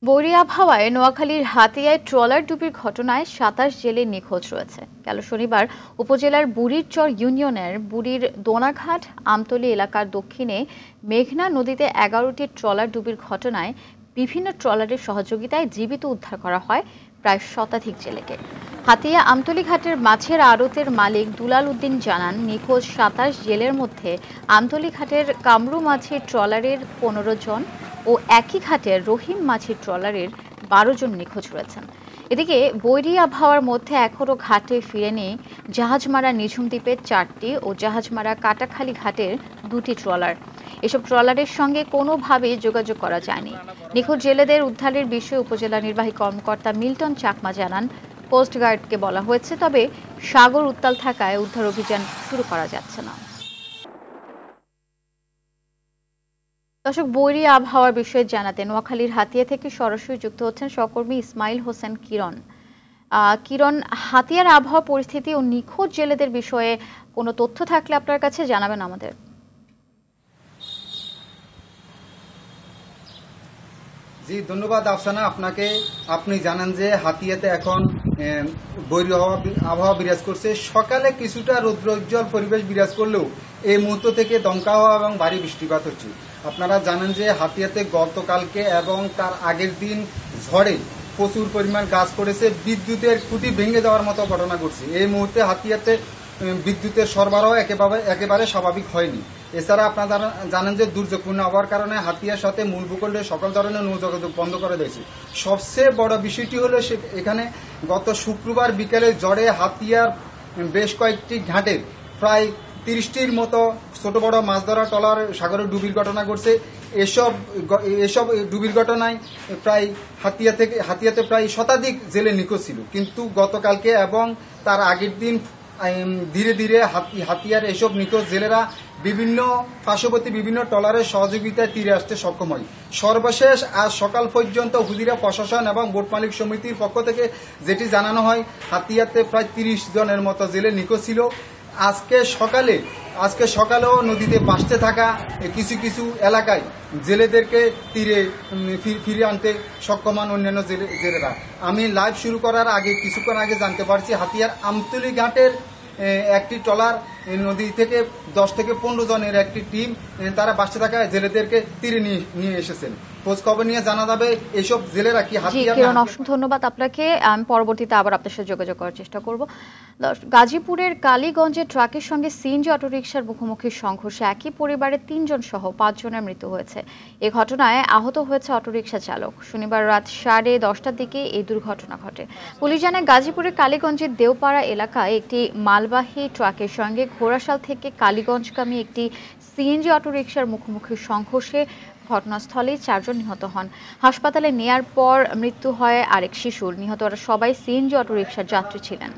বৈরী আবহাওয়ায় নোয়াখালীর হাতিয়ায় ট্রলার ডুবির ঘটনায় ২৭ জেলে নিখোঁজ রয়েছে। গেল শনিবার উপজেলার বুড়িরচর ইউনিয়নের বুড়ির দোনাঘাট আমতলী এলাকার দক্ষিণে মেঘনা নদীতে ১১টি ট্রলার ডুবির ঘটনায় বিভিন্ন ট্রলারের সহযোগিতায় জীবিত উদ্ধার করা হয় প্রায় শতাধিক জেলেকে। হাতিয়া আমতলী ঘাটের মাছের আড়তের মালিক দুলাল উদ্দিন জানান, নিখোঁজ ২৭ জেলের মধ্যে আমতলী ঘাটের কামরু মাছের ট্রলারের ১৫ জন ও একই ঘাটের রহিম মাছের ট্রলারের ১২ জন নিখোঁজ রয়েছেন। এদিকে বৈরী আবহাওয়ার মধ্যে এখনও ঘাটে ফিরেনি জাহাজমারা নিঝুম দ্বীপের ৪টি ও জাহাজমারা কাটাখালী ঘাটের ২টি ট্রলার। এসব ট্রলারের সঙ্গে কোনোভাবেই যোগাযোগ করা যায়নি। নিখোঁজ জেলেদের উদ্ধারের বিষয়ে উপজেলা নির্বাহী কর্মকর্তা মিল্টন চাকমা জানান, কোস্টগার্ডকে বলা হয়েছে, তবে সাগর উত্তাল থাকায় উদ্ধার অভিযান শুরু করা যাচ্ছে না। দর্শক, বৈরী আবহাওয়ার বিষয়ে জানাতে নোয়াখালীর হাতিয়া থেকে সরাসরি যুক্ত হচ্ছেন সহকর্মী ইসমাইল হোসেন কিরণ। কিরণ, হাতিয়ার আবহাওয়া পরিস্থিতি ও নিখোঁজ জেলেদের বিষয়ে কোনো তথ্য থাকলে আপনার কাছে জানাবেন আমাদের। জি, ধন্যবাদ আফসানা আপনাকে। আপনি জানেন যে হাতিয়াতে এখন বৈরী আবহাওয়া বিরাজ করছে। সকালে কিছুটা রৌদ্রোজ্জ্বল পরিবেশ বিরাজ করলেও এই মুহূর্ত থেকে দমকা হওয়া এবং ভারী বৃষ্টিপাত হচ্ছে। আপনারা জানেন যে হাতিয়াতে গতকালকে এবং তার আগের দিন ঝড়ে প্রচুর পরিমাণ গাছ পড়েছে, বিদ্যুতের খুঁটি ভেঙে যাওয়ার মতো ঘটনা ঘটছে। এই মুহূর্তে হাতিয়াতে বিদ্যুতের সরবরাহ একেবারে স্বাভাবিক হয়নি। এছাড়া আপনারা জানেন যে দুর্যোগপূর্ণ আবহাওয়ার কারণে হাতিয়ার সাথে মূল ভূখণ্ডে সকল ধরনের নৌযোগাযোগ বন্ধ করে দিয়েছে। সবচেয়ে বড় বিষয়টি হলো এখানে গত শুক্রবার বিকেলে ঝড়ে হাতিয়ার বেশ কয়েকটি ঘাটে প্রায় ৩০টির মতো ছোট বড় মাছ ধরা ট্রলার সাগরে ডুবির ঘটনা ঘটছে। এসব ডুবির ঘটনায় প্রায় হাতিয়াতে প্রায় শতাধিক জেলে নিখোঁজ ছিল। কিন্তু গতকালকে এবং তার আগের দিন ধীরে ধীরে হাতিয়ার এসব নিখোঁজ জেলেরা বিভিন্ন পার্শ্ববর্তী বিভিন্ন ট্রলারের সহযোগিতায় তীরে আসতে সক্ষম হয়। সর্বশেষ আজ সকাল পর্যন্ত উপজেলা প্রশাসন এবং বোট মালিক সমিতির পক্ষ থেকে যেটি জানানো হয়, হাতিয়াতে প্রায় ৩০ জনের মতো জেলে নিখোঁজ ছিল। আজকে সকালেও নদীতে ভাসতে থাকা কিছু কিছু এলাকায় জেলেদেরকে তীরে ফিরে আনতে সক্ষম হন অন্যান্য জেলেরা। আমি লাইভ শুরু করার আগে কিছুক্ষণ আগে জানতে পারছি হাতিয়ার আমতলী ঘাটের একটি ট্রলার নদী থেকে ১০ থেকে ১৫ জনের একটি টিম তারা ভাসতে থাকা জেলেদেরকে তীরে নিয়ে এসেছেন। খোঁজ খবর নিয়ে জানা যাবে এসব জেলেরা কি হাতিয়ার। অসংখ্য ধন্যবাদ আপনাকে। আমি পরবর্তীতে আবার আপনার সাথে যোগাযোগ করার চেষ্টা করব। গাজীপুরের কালীগঞ্জে ট্রাকের সঙ্গে সিএনজি অটোরিকশার মুখোমুখি সংঘর্ষে একই পরিবারের ৩ জন সহ ৫ জনের মৃত্যু হয়েছে। এ ঘটনায় আহত হয়েছে অটোরিকশা চালক। শনিবার রাত 10:30টার দিকে এই দুর্ঘটনা ঘটে। পুলিশ জানায়, গাজীপুরের কালীগঞ্জের দেওপাড়া এলাকায় একটি মালবাহী ট্রাকের সঙ্গে ঘোড়াশাল থেকে কালীগঞ্জগামী একটি সিএনজি অটোরিকশার মুখোমুখি সংঘর্ষে ঘটনাস্থলেই ৪ জন নিহত হন। হাসপাতালে নেয়ার পর মৃত্যু হয় আরেক শিশুর। নিহতরা সবাই সিএনজি অটোরিকশার যাত্রী ছিলেন।